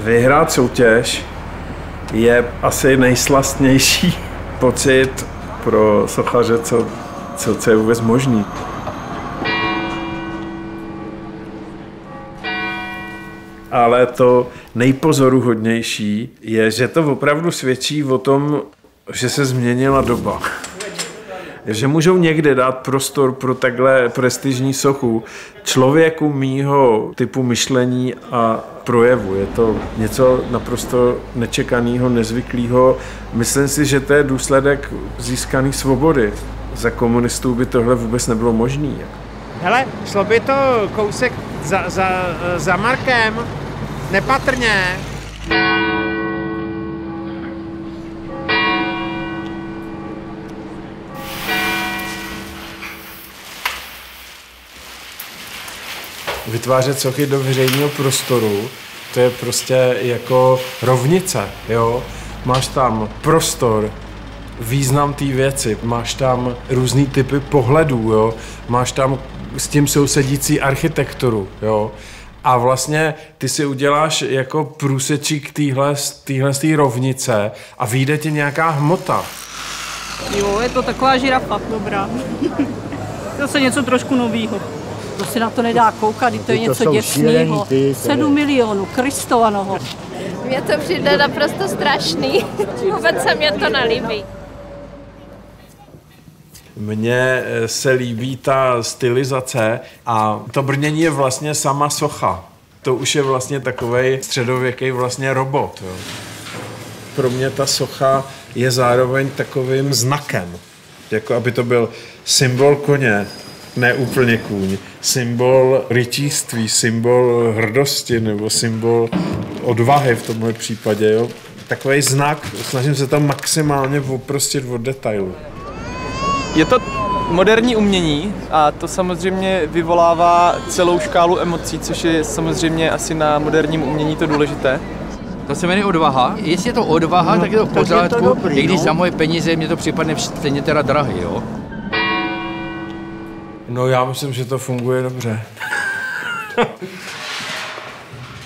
Vyhrát soutěž je asi nejslastnější pocit pro sochaře, co je vůbec možný. Ale to nejpozoruhodnější je, že to opravdu svědčí o tom, že se změnila doba. Že můžou někde dát prostor pro takhle prestižní sochu člověku mýho typu myšlení a projevu. Je to něco naprosto nečekaného, nezvyklého. Myslím si, že to je důsledek získané svobody. Za komunistů by tohle vůbec nebylo možné. Hele, šlo by to kousek za Markem, nepatrně. Vytvářet sochy do veřejného prostoru, to je prostě jako rovnice, jo? Máš tam prostor, význam té věci, máš tam různý typy pohledů, jo? Máš tam s tím sousedící architekturu, jo? A vlastně ty si uděláš jako průsečík téhle rovnice a vyjde ti nějaká hmota. Jo, je to taková žirafa, dobrá. Zase něco trošku novýho. To se na to nedá koukat, to je něco děsného. 7 milionů, Kristovaného. Mně to přijde naprosto strašný. Vůbec se mě to nelíbí. Mně se líbí ta stylizace a to brnění je vlastně sama socha. To už je vlastně takovej středověký vlastně robot. Jo. Pro mě ta socha je zároveň takovým znakem. Jako aby to byl symbol koně, ne úplně kůň, symbol rytířství, symbol hrdosti nebo symbol odvahy v tomhle případě. Jo. Takový znak, snažím se tam maximálně oprostit od detailu. Je to moderní umění a to samozřejmě vyvolává celou škálu emocí, což je samozřejmě asi na moderním umění to důležité. To se jmenuje odvaha. Jestli je to odvaha, tak je to v pořádku, i když za moje peníze mě to připadne stejně teda drahý, jo? No já myslím, že to funguje dobře.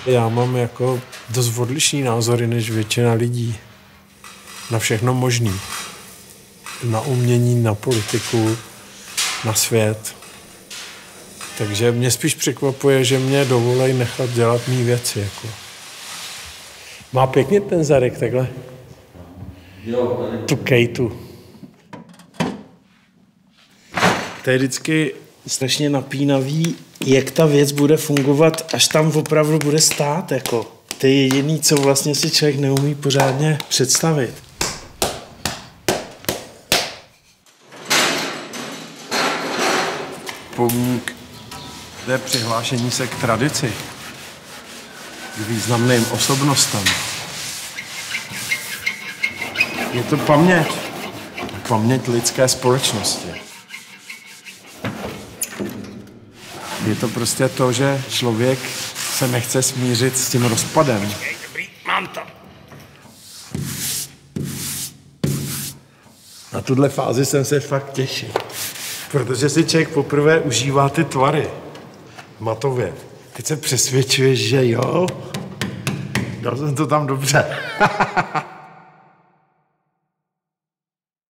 Já mám jako dost odlišný názory než většina lidí. Na všechno možný. Na umění, na politiku, na svět. Takže mě spíš překvapuje, že mě dovolej nechat dělat mý věci. Jako. Má pěkně ten zadek takhle. Jo, tu kejtu. To je vždycky strašně napínavý, jak ta věc bude fungovat, až tam opravdu bude stát. Jako. To je jediný, co vlastně si člověk neumí pořádně představit. Pomník je přihlášení se k tradici, k významným osobnostem. Je to paměť lidské společnosti. Je to prostě to, že člověk se nechce smířit s tím rozpadem. Dobrý, mám to. Na tuhle fázi jsem se fakt těšil. Protože si člověk poprvé užívá ty tvary. Matově. Teď se přesvědčuješ, že jo? Dal jsem to tam dobře.